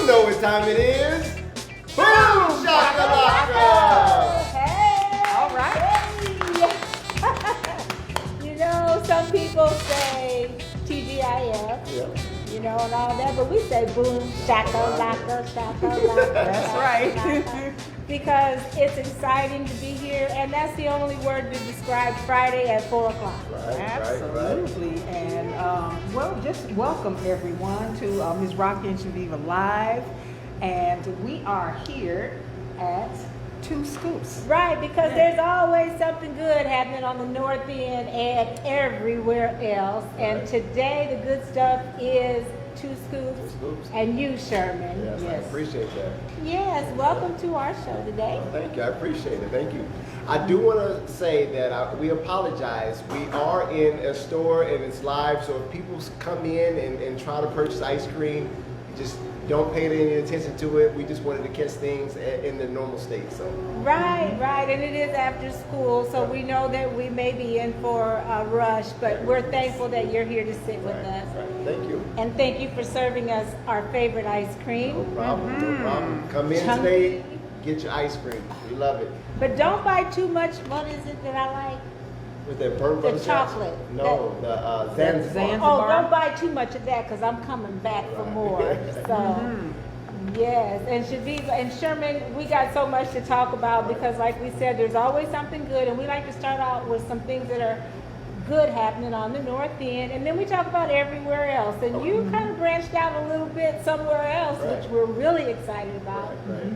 know what time it is. Boom shakalaka! Hey! All right. Hey. You know, some people say TGIF, Yeah. you know, and all that, but we say boom shakalaka, shakalaka. That's right. Because it's exciting to be here, and that's the only word to describe Friday at 4 o'clock. Right, Absolutely. And well, just welcome everyone to Ms. Rocki and Chaveevah Live. And we are here at Two Scoops. Right, because there's always something good happening on the north end and everywhere else. And today the good stuff is Two Scoops. Two Scoops. And you, Sherman. Yes, I appreciate that. Yes, welcome to our show today. Oh, thank you, I appreciate it, thank you. I do want to say that we apologize. We are in a store and it's live, so if people come in and try to purchase ice cream, just don't pay any attention to it. We just wanted to catch things in the normal state. So. Right, and it is after school, so we know that we may be in for a rush, but we're thankful that you're here to sit with us. Right. Thank you. And thank you for serving us our favorite ice cream. No problem, no problem. Come in today, get your ice cream. We love it. But don't buy too much. What is it that I like? With that burnt butter chocolate. No, the Zanzibar. Oh, don't buy too much of that because I'm coming back for more. So, yes. And Chaveevah and Sherman, we got so much to talk about because, like we said, there's always something good. And we like to start out with some things that are good happening on the north end. And then we talk about everywhere else. And you kind of branched out a little bit somewhere else, which we're really excited about. Right.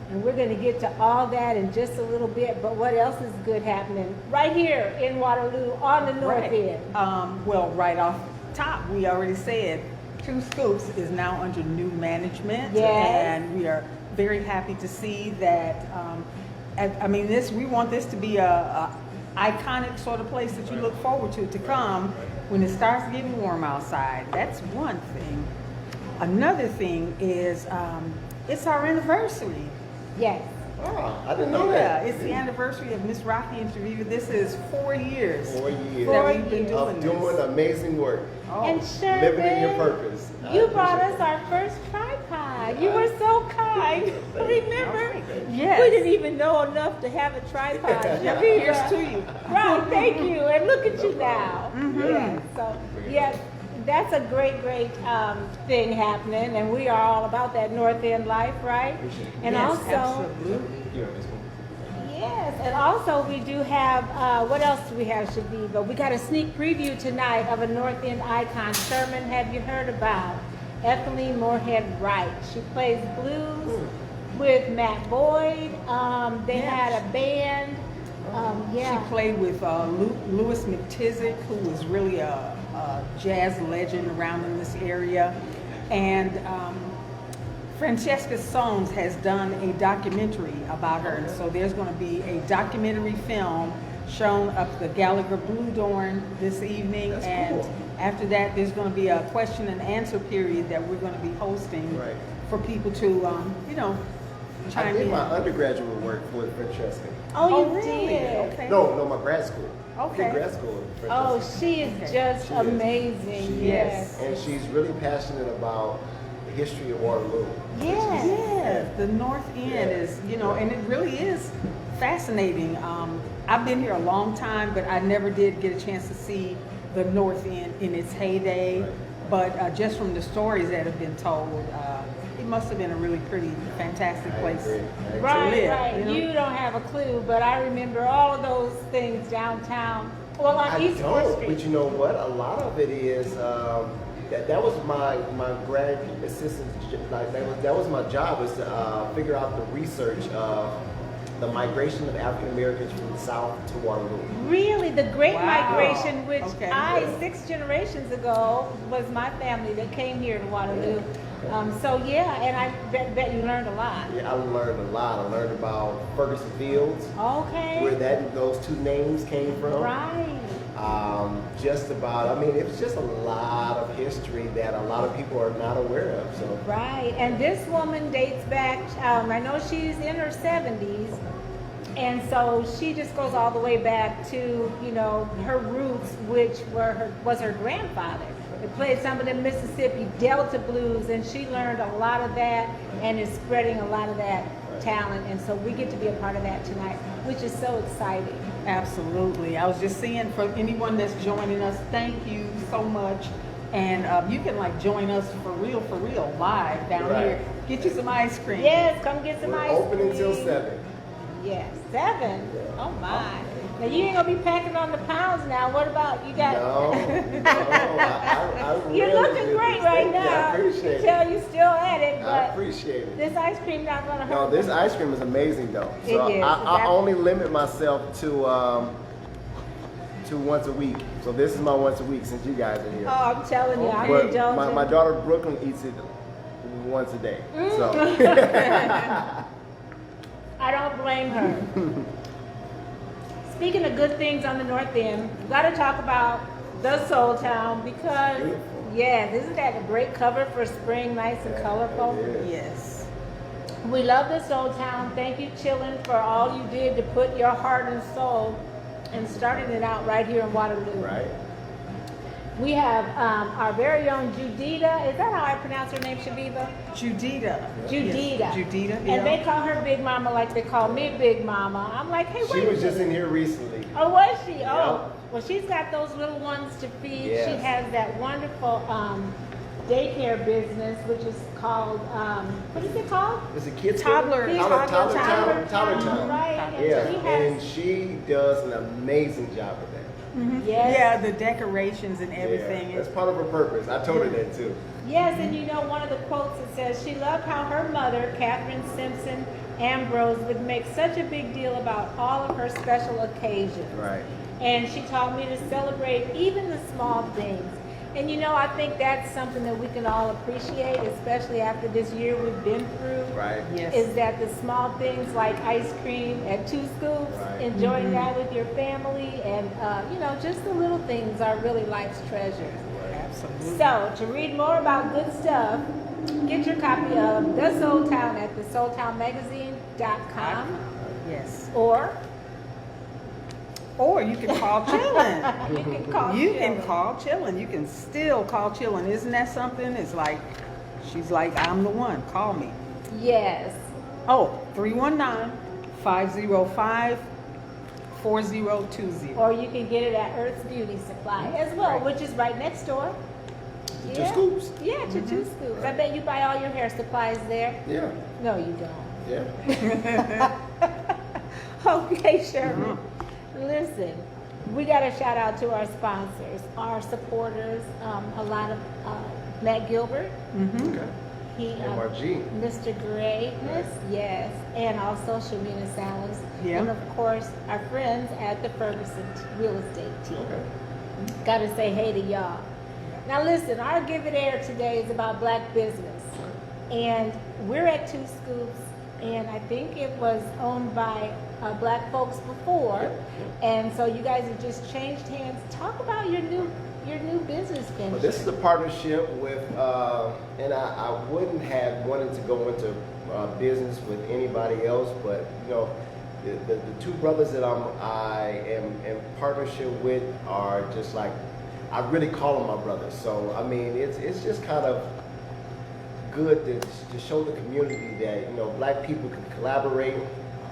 And we're going to get to all that in just a little bit. But what else is good happening right here in Waterloo on the north end? Well, right off top, we already said Two Scoops is now under new management. Yes. And we are very happy to see that. We want this to be a iconic sort of place that you look forward to come when it starts getting warm outside. That's one thing. Another thing is it's our anniversary. Yes. Oh, I didn't know that. Yeah, it's the anniversary of Miss Rocki and Chaveevah. This is 4 years. 4 years. That we've been doing doing amazing work. Oh. And Sherman, Living in your purpose. you brought us our first tripod. You were so kind. Remember? Yes. We didn't even know enough to have a tripod. Here's to you. Right, thank you. And look at you now. Mm-hmm. Yeah, so, yeah, that's a great thing happening. And we are all about that North End life, right? And Yes, also, absolutely. yes, and also we do have, what else do we have, Chaveevah? We got a sneak preview tonight of a North End icon. Sherman, have you heard about Ethelene Moorhead Wright? She plays blues with Matt Boyd. They had a band. She played with Louis McTizzick, who was really a jazz legend around in this area. And Francesca Soames has done a documentary about her. And so there's going to be a documentary film shown up the Gallagher Blue Dorn this evening. That's cool. After that, there's going to be a question and answer period that we're going to be hosting for people to, I chime did in. my undergraduate work with Francesca. Oh, you really? did? Okay. No, my grad school. Okay. I did grad school with Francesca. Oh, she is just She is. amazing. Yes. And she's really passionate about the history of Waterloo. Yes. Yeah, the North End is, and it really is fascinating. I've been here a long time, but I never did get a chance to see the North End in its heyday. Right. But just from the stories that have been told, it must have been a really pretty, fantastic place I agree. to Right, live. right. You don't have a clue, but I remember all of those things downtown. Well, on East 4th Street. But you know what? A lot of it is that was my grad assistant. Like that was my job, was to figure out the research of the migration of African Americans from the South to Waterloo. Really, the Great Wow. Migration, which Okay. 6 generations ago was my family that came here to Waterloo. So yeah, and I bet you learned a lot. Yeah, I learned a lot. I learned about Ferguson Fields, Okay. where those two names came from. Right. It was just a lot of history that a lot of people are not aware of. So. Right, and this woman dates back, I know she's in her 70s, and so she just goes all the way back to, her roots, which was her grandfather. They played some of the Mississippi Delta blues, and she learned a lot of that and is spreading a lot of that talent. And so we get to be a part of that tonight, which is so exciting. Absolutely. I was just saying, for anyone that's joining us, thank you so much. And you can like join us for real live down here. Get you some ice cream. Yes, come get some ice cream. Open until 7. Yes, 7. Oh my. Now you ain't gonna be packing on the pounds now. What about you got? No, I You're really looking do. great right Thank you. now. I appreciate it. Tell you still at it, I but appreciate it. this ice cream not gonna hurt. No, this ice cream is amazing though. It So is. I only limit myself to once a week. So this is my once a week since you guys are here. Oh, I'm telling you, I'm But indulgent. my daughter Brooklyn eats it once a day. So I don't blame her. Speaking of good things on the North End, we got to talk about the Soul Town because, Beautiful. yeah, isn't that a great cover for spring, nice and colorful? it is. Yes. We love the Soul Town. Thank you, Chillin', for all you did to put your heart and soul and starting it out right here in Waterloo. Right. We have our very own Judita. Is that how I pronounce her name, Chaveevah? Judita. Judita. Yes. Judita, yeah. And they call her Big Mama like they call me Big Mama. I'm like, hey, wait She a was just minute. in here recently. Oh, was she? Oh, Yeah. well, she's got those little ones to feed. She Yes. has that wonderful daycare business, which is called, what is it called? Is it kids? Toddler- Toddler Toddler Town. Right. Yeah, And she and has, she does an amazing job of that. yes. Yeah, the decorations and everything. Yeah, that's part of her purpose. I told her that too. Yes, and you know, one of the quotes that says she loved how her mother, Catherine Simpson Ambrose, would make such a big deal about all of her special occasions. Right. And she taught me to celebrate even the small things. And you know, I think that's something that we can all appreciate, especially after this year we've been through. Right. Yes. Is that the small things like ice cream at 2 Scoops, Right. enjoying that with your family, and you know, just the little things are really life's treasures. Absolutely. So, to read more about good stuff, get your copy of The Soul Town at thesoultownmagazine.com Yes. or you can call Chillin'. you can call You can Chillin'. call Chillin'. You can still call Chillin'. Isn't that something? It's like, she's like, I'm the one. Call me. Yes. Oh, 319-505-4020. Or you can get it at Earth's Beauty Supply as well, Right. which is right next door. To 2 Scoops. Yeah, to 2 Scoops. I bet you buy all your hair supplies there. Yeah. No, you don't. Yeah. Okay, Sherman. Listen, we got to shout out to our sponsors, our supporters. A lot of Matt Gilbert, Okay. he, MRG. Mr. Greatness, yes, and also Shamina Salas, Yeah. and of course our friends at the Ferguson Real Estate Team. Okay. Got to say hey to y'all. Now listen, our Give It Air today is about black business, and we're at 2 Scoops, and I think it was owned by black folks before, and so you guys have just changed hands. Talk about your new business venture. Well, this is a partnership with, and I wouldn't have wanted to go into business with anybody else, but you know, the 2 brothers that I am in partnership with are just like, I really call them my brothers. So I mean, it's just kind of good to show the community that, you know, black people can collaborate.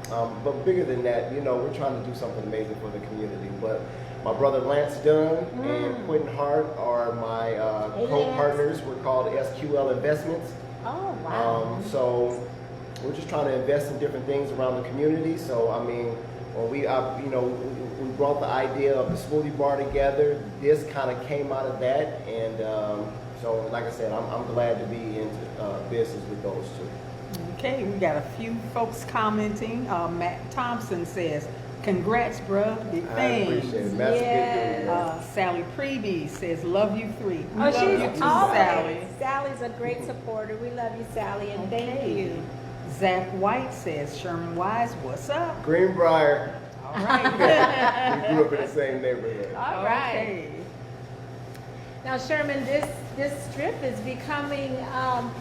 But bigger than that, you know, we're trying to do something amazing for the community. But my brother Lance Dunn and Quentin Hart are my Hey, co-partners. We're called SQL Investments. Oh wow. So we're just trying to invest in different things around the community. So I mean, when we brought the idea of the smoothie bar together, this kind of came out of that, and so like I said, I'm glad to be into business with those 2. Okay, we got a few folks commenting. Matt Thompson says, congrats, bruh. Big I thing. appreciate it. That's a Yes. good thing. Sally Preby says, love you 3. We Oh, love she's you too, always. Sally. Sally's a great supporter. We love you, Sally, and thank Okay. you. Zach White says, Sherman Wise, what's up? Greenbrier. All right. We grew up in the same neighborhood. All right. Okay. Now, Sherman, this strip is becoming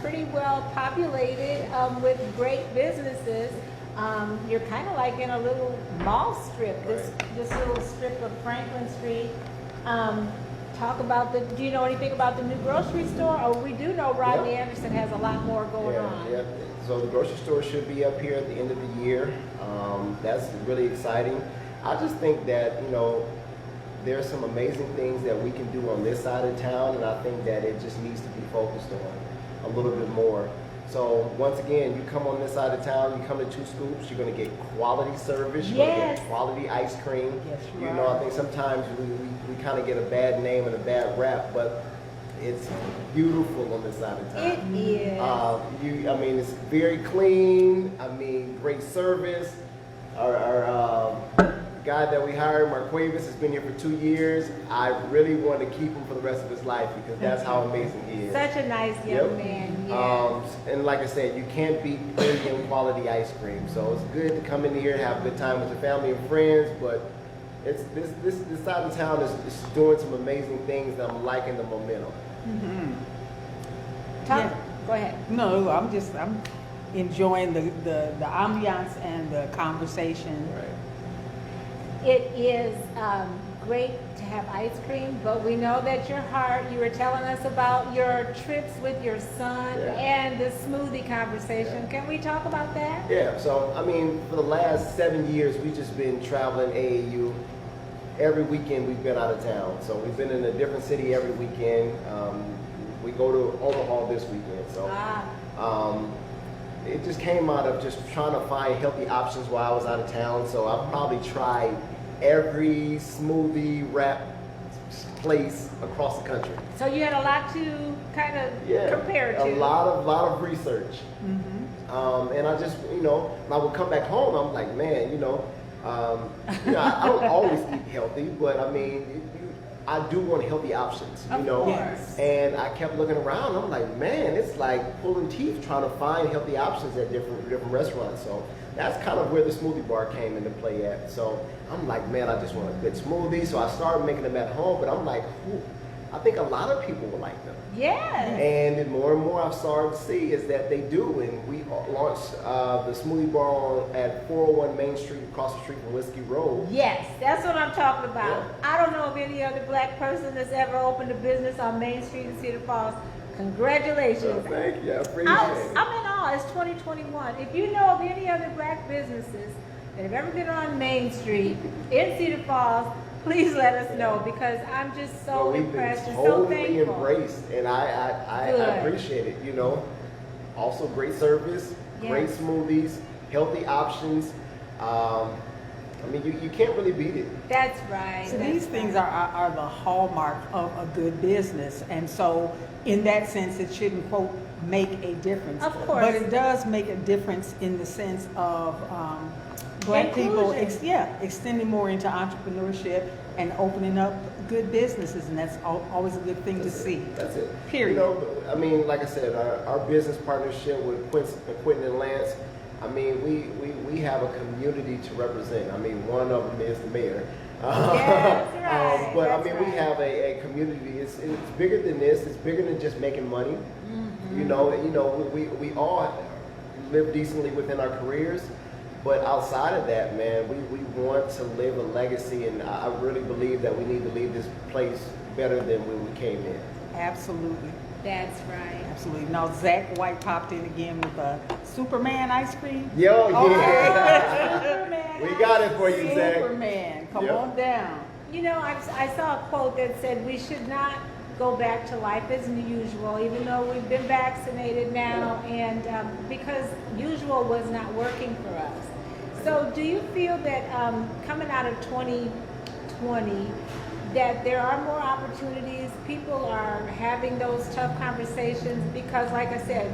pretty well populated with great businesses. You're kind of like in a little mall strip. This little strip of Franklin Street. talk about do you know anything about the new grocery store? Or we do know Rodney Yeah. Anderson has a lot more going on. Yeah. So the grocery store should be up here at the end of the year. That's really exciting. I just think that, there's some amazing things that we can do on this side of town, and I think that it just needs to be focused on a little bit more. So once again, you come on this side of town, you come to Two Scoops, you're going to get quality service, you're going to Yes. get quality ice cream. Yes, you I are. think sometimes we kind of get a bad name and a bad rap, but it's beautiful on this side of town. It is. It's very clean. Great service. Our guy that we hired, Chaveevah, has been here for 2 years. I really want to keep him for the rest of his life because that's how amazing he is. Such a nice young man. Yes. And like I said, you can't beat premium quality ice cream. So it's good to come in here, have a good time with your family and friends. But it's this side of town is doing some amazing things, and I'm liking the momentum. Talk. Yeah. Go ahead. No, I'm enjoying the ambiance and the conversation. Right. It is great to have ice cream, but we know that you were telling us about your trips with your son Yeah. and the smoothie conversation. Yeah. Can we talk about that? Yeah, so for the last 7 years, we've just been traveling AAU. Every weekend we've been out of town. So we've been in a different city every weekend. We go to Omaha this weekend. So it just came out of just trying to find healthy options while I was out of town. So I've probably tried every smoothie wrap place across the country. So you had a lot to kind of compare to. A lot of research. And I just, when I would come back home, I'm like, man, I don't always eat healthy, but I do want healthy options, Of course. And I kept looking around. I'm like, man, it's like pulling teeth trying to find healthy options at different restaurants. So that's kind of where the smoothie bar came into play at. So I'm like, man, I just want a good smoothie. So I started making them at home, but I'm like, I think a lot of people will like them. Yes. And the more and more I've started to see is that they do. And we launched the smoothie bar at 401 Main Street, across the street from Whiskey Road. Yes, that's what I'm talking about. Yeah. I don't know of any other black person that's ever opened a business on Main Street in Cedar Falls. Congratulations. Thank you, I appreciate it. I'm in awe. It's 2021. If you know of any other black businesses that have ever been on Main Street in Cedar Falls, please let us know, because I'm just so impressed and so totally thankful. embraced, and I appreciate it. Also great service, great Yes. smoothies, healthy options. You can't really beat it. That's right. So that's these things right. are the hallmark of a good business, and so in that sense, it shouldn't quote make a difference. Of course. But it does make a difference in the sense of black people, Inclusion. extending more into entrepreneurship and opening up good businesses, and that's always a good thing to see. That's it. Period. Like I said, our business partnership with Quentin and Lance. We have a community to represent. One of them is the mayor. That's right. But that's we right. have a community. It's bigger than this. It's bigger than just making money. We all live decently within our careers, but outside of that, man, we want to live a legacy, and I really believe that we need to leave this place better than when we came in. Absolutely. That's right. Absolutely. Now, Zach White popped in again with a Superman ice cream. Yo, Okay. Superman, we got it for you, Zach. Superman, come Yep. on down. I saw a quote that said we should not go back to life as usual, even though we've been vaccinated now, and because usual was not working for us. So do you feel that coming out of 2020, that there are more opportunities, people are having those tough conversations? Because like I said,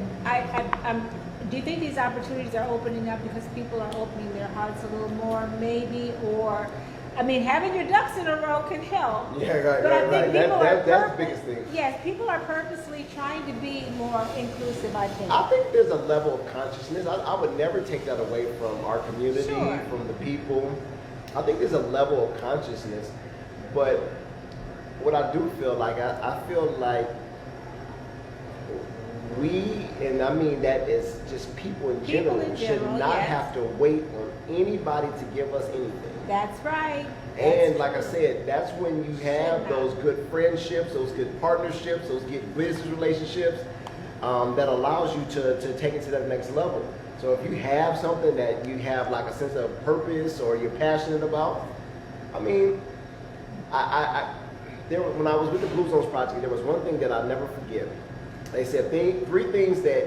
do you think these opportunities are opening up because people are opening their hearts a little more, maybe? Or, having your ducks in a row can help. Yeah, right, But I think people are that's the biggest thing. Yes, people are purposely trying to be more inclusive, I think. I think there's a level of consciousness. I would never take that away from our community, Sure. from the people. I think there's a level of consciousness. But what I do feel like, I feel like and I mean that is just people in general, should not yes. have to wait on anybody to give us anything. That's right. And That's like I true. said, that's when you have those good friendships, those good partnerships, those good business relationships that allows you to take it to that next level. So if you have something that you have like a sense of purpose or you're passionate about, I mean, when I was with the Blue Zones Project, there was one thing that I'll never forget. They said three things that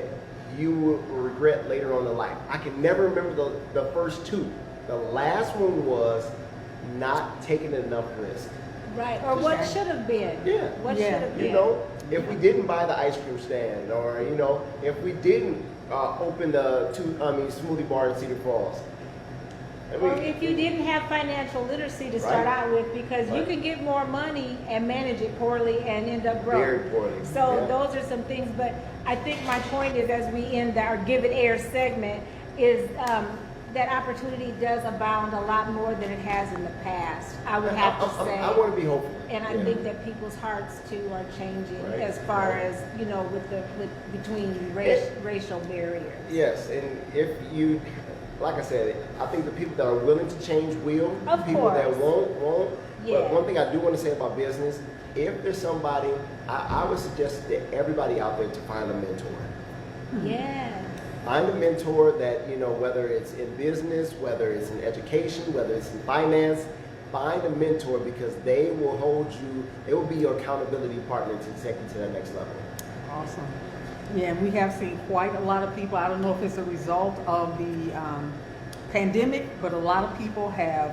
you will regret later on in life. I can never remember the first two. The last one was not taking enough risk. Right, or what should have been. Yeah. What should have been. You know, if we didn't buy the ice cream stand, or you know, if we didn't open the smoothie bar in Cedar Falls. I mean, Or if you didn't have financial literacy to start Right. out with, because you Right. can get more money and manage it poorly and end up broke. Very poorly, So yeah. those are some things, but I think my point is, as we end our Give It Air segment, is that opportunity does abound a lot more than it has in the past, I would have to say. I want to be hopeful. And I Yeah. think that people's hearts too are changing Right. as far Right. as, you know, between racial barriers. Yes, and if you, like I said, I think the people that are willing to change will. Of People that course. won't. Yeah. But one thing I do want to say about business, if there's somebody, I would suggest that everybody out there to find a mentor. Yeah. Find a mentor that, you know, whether it's in business, whether it's in education, whether it's in finance, find a mentor because they will hold you, they will be your accountability partner to take you to that next level. Awesome. Yeah, and we have seen quite a lot of people. I don't know if it's a result of the pandemic, but a lot of people have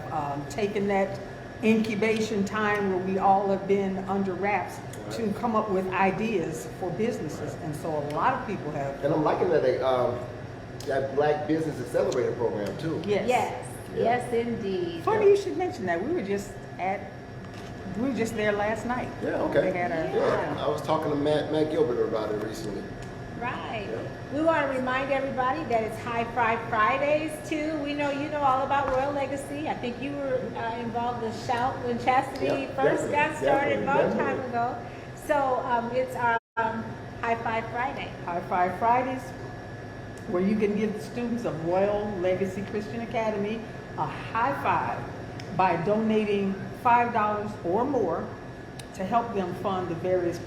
taken that incubation time where we all have been under wraps to come up with ideas for businesses. And so a lot of people have. And I'm liking that that Black Business Accelerator program too. Yes. Yes. Yeah. Yes, indeed. Funny you should mention that. We were just there last night. Yeah, okay. They had a, Yeah, I was talking to Matt Gilbert about it recently. Right. Yeah. We want to remind everybody that it's High Five Fridays too. We know you know all about Royal Legacy. I think you were involved in Shout when Chastity Yep, first got started a long definitely. time ago. So it's our High Five Friday. High Five Fridays, where you can give the students of Royal Legacy Christian Academy a high five by donating $5 or more to help them fund the various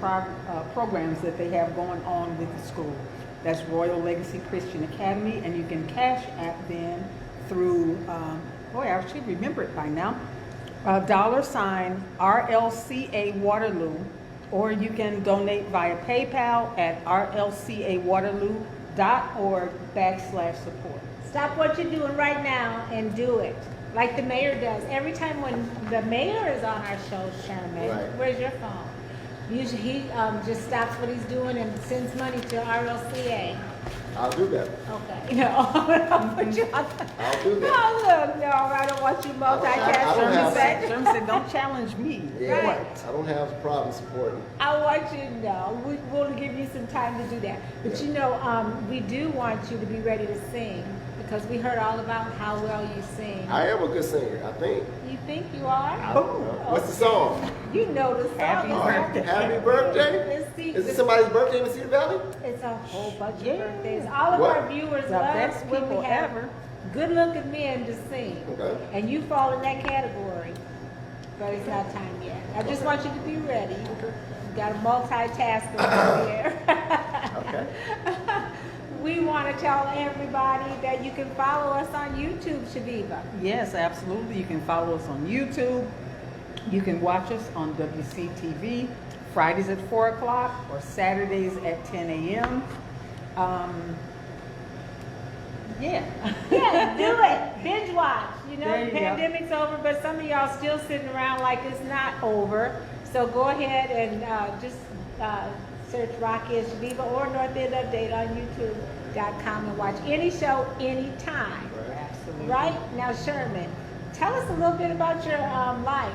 programs that they have going on with the school. That's Royal Legacy Christian Academy, and you can cash app them through, I should remember it by now, $ RLCA Waterloo, or you can donate via PayPal at rlcawaterloo.org/support. Stop what you're doing right now and do it. Like the mayor does. Every time when the mayor is on our show, Sherman, Right. where's your phone? Usually he just stops what he's doing and sends money to RLCA. I'll do that. Okay. No, I'll put you on. I'll do that. No, look, no, I don't want you I don't multitasking. have- Sherman said, don't challenge me. Yeah, Right. I don't have a problem supporting. I want you to know, we'll give you some time to do that. But Yeah. you know, we do want you to be ready to sing because we heard all about how well you sing. I am a good singer, I think. You think you are? I don't know. What's the song? You know the song. Happy It's birthday. Happy birthday? Let's see. Is it somebody's birthday in the Cedar Valley? It's a whole bunch Yeah. of birthdays. All of What? our viewers The love best when people we have ever. good-looking men to sing. Okay. And you fall in that category. But it's not time yet. I just want you to be ready. Okay. You got to multitask over here. Okay. We want to tell everybody that you can follow us on YouTube, Chaveevah. Yes, absolutely. You can follow us on YouTube. You can watch us on WCTV Fridays at 4 o'clock or Saturdays at 10 a.m. Yeah. Yeah, do it. Binge watch. You know, There the you go. pandemic's over, but some of y'all still sitting around like it's not over. So go ahead and just search Rocki and Chaveevah or North End Update on YouTube.com and watch any show anytime. Absolutely. Right? Now, Sherman, tell us a little bit about your life.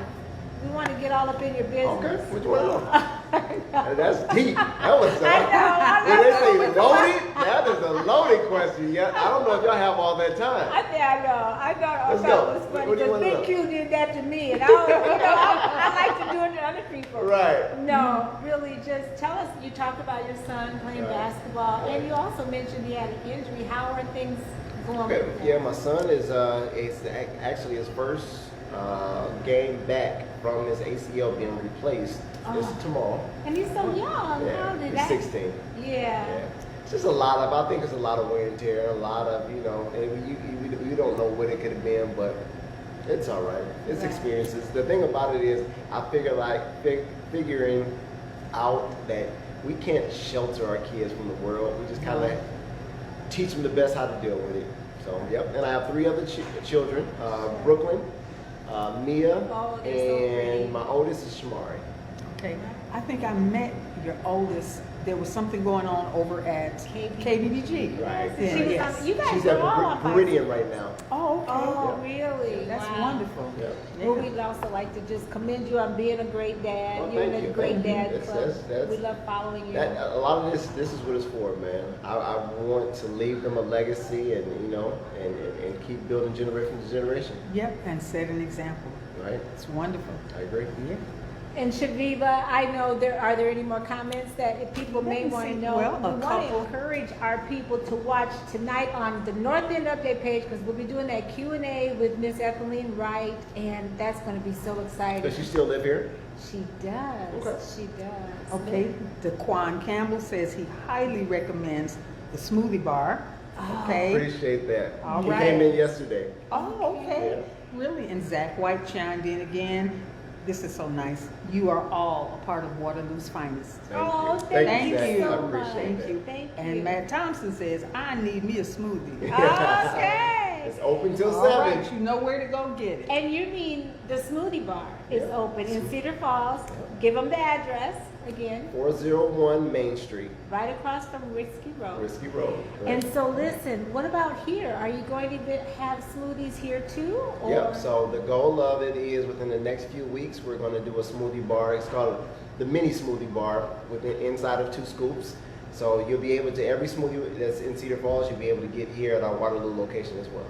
We want to get all up in your business. Okay, what you want to know? That's deep. That was I when they know. say loaded, that is a loaded question. Yeah, I don't know if y'all have all that time. I thought Let's it go. was funny What do you because wanna Big know? Q did that to me, and I like to do it to other people. Right. No, really, just tell us. You talked about your son playing Right. basketball, and you also mentioned he had an injury. How are things going? Okay. With Yeah, him? my son is it's actually his first game back from his ACL being replaced. This is tomorrow. And he's so young. How did He's that? 16. Yeah. Yeah. It's just a lot of, I think it's a lot of wear and tear, a lot of, you know, and you don't know what it could have been, but it's all right. It's Right. experiences. The thing about it is, I figure figuring out that we can't shelter our kids from the world. We just kind of teach them the best how to deal with it. So, yep. And I have 3 other children, Brooklyn, Mia, Oh, they're so pretty. and my oldest is Shamari. Okay, I think I met your oldest. There was something going on over at KBBG. Right. Yes, she was Yes. on, you guys She's are at all on Meridian right now. Oh, okay. Oh, really? That's Wow. wonderful. Yeah. Well, we'd also like to just commend you on being a great dad. Well, You're in thank a you, great thank you. dad That's- club. that's- We love following you. That a lot of this is what it's for, man. I want to leave them a legacy, and you know, and keep building generation to generation. Yep, and set an example. Right? It's wonderful. I agree. Yeah. And Chaveevah, I know are there any more comments that if people may Let me want to see. know? Well, we a want to couple. encourage our people to watch tonight on the North End Update page because we'll be doing that Q&A with Miss Ethelene Wright, and that's going to be so exciting. Does she still live here? She does. Okay. She does. Okay, Daquan Campbell says he highly recommends the smoothie bar. Okay. Appreciate that. All He right. came in yesterday. Oh, okay. Really? And Zach White chimed in again. This is so nice. You are all a part of Waterloo's finest. Oh, you. thank you Zach. so I much. appreciate Thank that. you. Thank you. And Matt Thompson says, I need me a smoothie. Okay. It's open till All 7. right, you know where to go get it. And you mean the smoothie bar is Yeah. open in Cedar Falls. Give them the address again, 401 Main Street, right across from Risky Road. Risky Road. And so listen, what about here? Are you going to have smoothies here too? Or? Yep. So the goal of it is within the next few weeks we're going to do a smoothie bar. It's called the mini smoothie bar inside of 2 scoops. So you'll be able to every smoothie that's in Cedar Falls you'll be able to get here at our Waterloo location as well.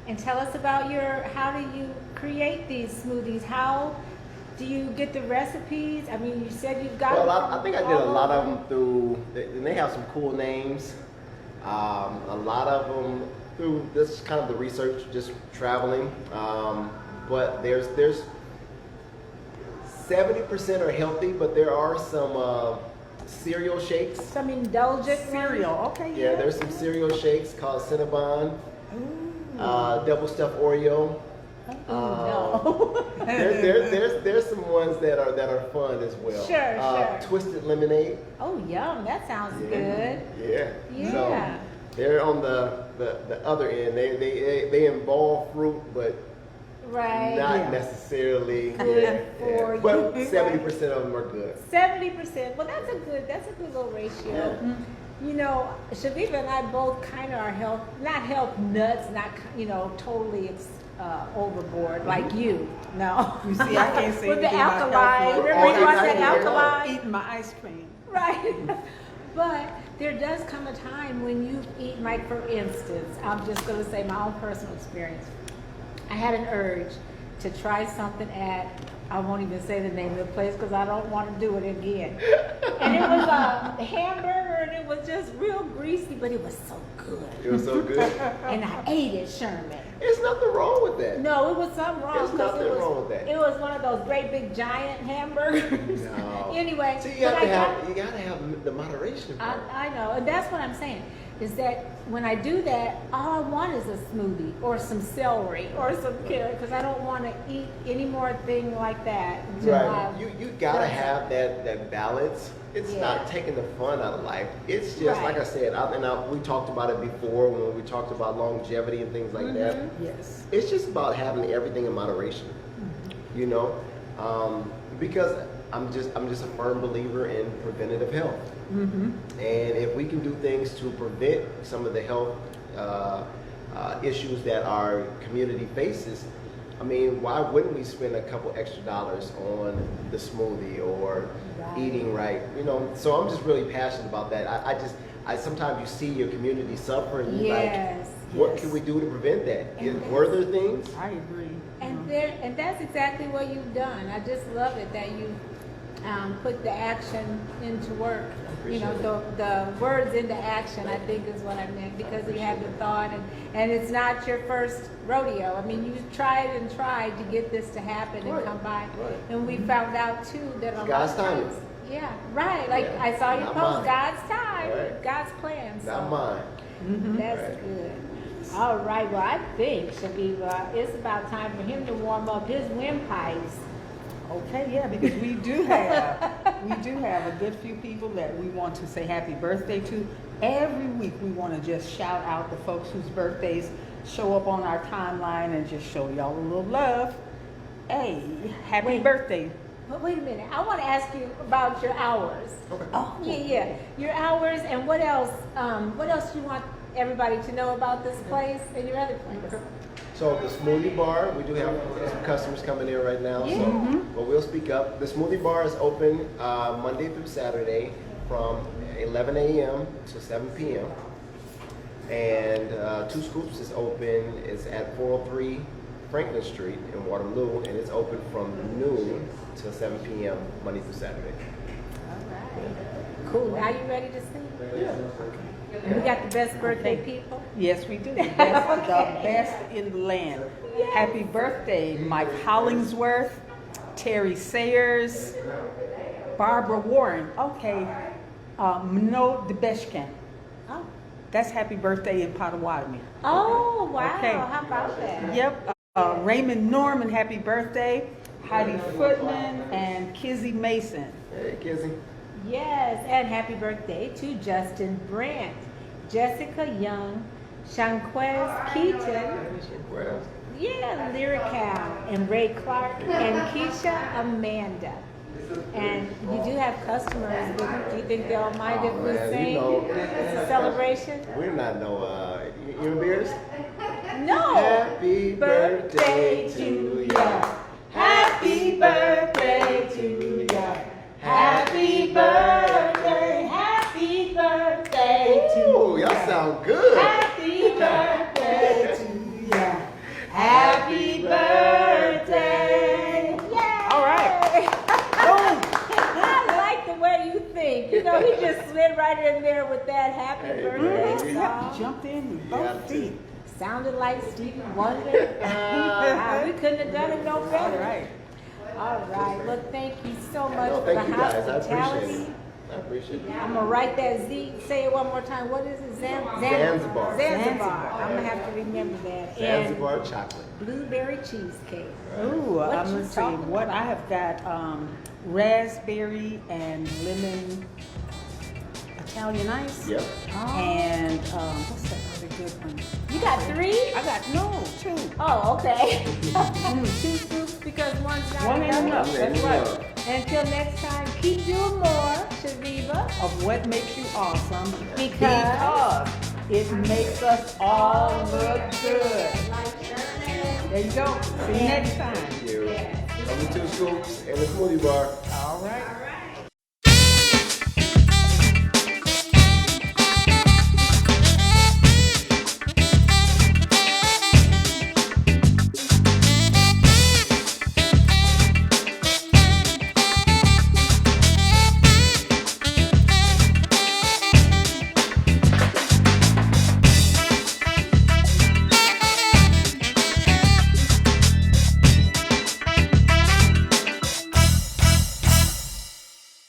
And tell us about how do you create these smoothies? How do you get the recipes? I mean, you said you've got. Well, I think I did a lot of them through, and they have some cool names. A lot of them through this kind of the research, just traveling. But there's 70% are healthy, but there are some cereal shakes. Some indulgent Cereal. Okay. Yeah, there's some cereal shakes called Cinnabon, double stuffed Oreo. No. There's some ones that are fun as well. Sure. Twisted lemonade. Oh, yum! That sounds good. Yeah. Yeah. So they're on the other end. They involve fruit, but Right. not Yeah. necessarily. Good for you. But 70% of them are good. 70%. Well, that's a good little ratio. Yeah. You know, Chaveevah and I both kind of are not health nuts, not totally overboard like you. No. You see, I can't say with the anything about alkaline. health. Remember you All said eating alkaline? Eating my ice cream. Right. But there does come a time when you eat, like for instance, I'm just going to say my own personal experience. I had an urge to try something I won't even say the name of the place because I don't want to do it again. And it was a hamburger and it was just real greasy, but it was so good. It was so good. And I ate it, Sherman. There's nothing wrong with that. No, it was something wrong. There's 'cause nothing it was, wrong with that. It was one of those great big giant hamburgers. No. Anyway, So you but gotta have the moderation part. I know, and that's what I'm saying, is that when I do that, all I want is a smoothie or some celery or some carrot, because I don't want to eat any more thing like that. until Right. I- You gotta have that balance. It's Yeah. not taking the fun out of life. It's just Right. like I said. We talked about it before when we talked about longevity and things like that. Yes. It's just about having everything in moderation. You know, because I'm just a firm believer in preventative health. Mm-hmm. And if we can do things to prevent some of the health issues that our community faces, I mean, why wouldn't we spend a couple extra dollars on the smoothie or eating right? You know, so I'm just really passionate about that. I sometimes you see your community suffer and you're like, what can we do to prevent that? Were there things? I agree. And that's exactly what you've done. I just love it that you put the action into work. You know, the words into action, I think is what I meant, because you have the thought, and it's not your first rodeo. I mean, you tried and tried to get this to happen and come by. Right. And we found out too that a God's lot of times, timing. yeah, right. Like I saw you Not post mine. God's time, Right. God's plan. So Not mine. that's Right. good. All right. Well, I think Chaveevah, it's about time for him to warm up his windpipes. Okay, yeah, because we do have a good few people that we want to say happy birthday to. Every week we want to just shout out the folks whose birthdays show up on our timeline and just show y'all a little love. Hey, happy birthday. But wait a minute. I want to ask you about your hours. Okay. Oh, yeah. Your hours and what else? What else do you want everybody to know about this place and your other place? So the smoothie bar, we do have some customers coming in right now, but we'll speak up. The smoothie bar is open Monday through Saturday from 11 a.m. to 7 p.m. And Two Scoops is open. It's at 403 Franklin Street in Waterloo, and it's open from noon till 7 p.m. Monday through Saturday. All right. Cool. Now you ready to sing? Yeah. And we got the best birthday people. Yes, we do. The best in the land. Happy birthday, Mike Hollingsworth, Terry Sayers, Barbara Warren. Okay, Mino Debeshkin. Oh. That's happy birthday in Potawatomi. Oh, wow. Okay. How about that? Yep. Raymond Norman, happy birthday. Heidi Footman and Kizzy Mason. Hey, Kizzy. Yes, and happy birthday to Justin Brandt, Jessica Young, Shanquez Keaton, Well, Lyrical, and Ray Clark, and Keisha Amanda. And you do have customers, but do you think they'll mind if we man, sing? you know, It's a celebration? we're not you and beers? No! Happy birthday to ya. Happy birthday to ya. Happy birthday, happy birthday to Ooh, y'all sound good. Happy birthday to ya. Happy birthday. Yay! All right. I like the way you think. You know, he just slid right in there with that happy Hey, birthday man. song. Jumped in with Yeah, both feet. Sounded like Stevie Wonder. We couldn't have done it no better. All right. All right. Well, thank you so much No, for the thank you guys. I hospitality. appreciate it. I appreciate it. I'm gonna write that Z. Say it one more time. What is it? Zanzibar. Zanzibar. I'm gonna have to remember that. Zanzibar chocolate. And blueberry cheesecake. Ooh, What you let's see. talking What about? I have got raspberry and lemon Italian ice. Yep. And what's that other good one? You got 3? I got 2. Oh, okay. 2 scoops because one's not One ain't enough. That's right. Until next time, keep doing more, Chaveevah. Of what makes you awesome Because it makes us all look good. There you go. See you next time. Thank you. Only 2 scoops and a smoothie bar. All right.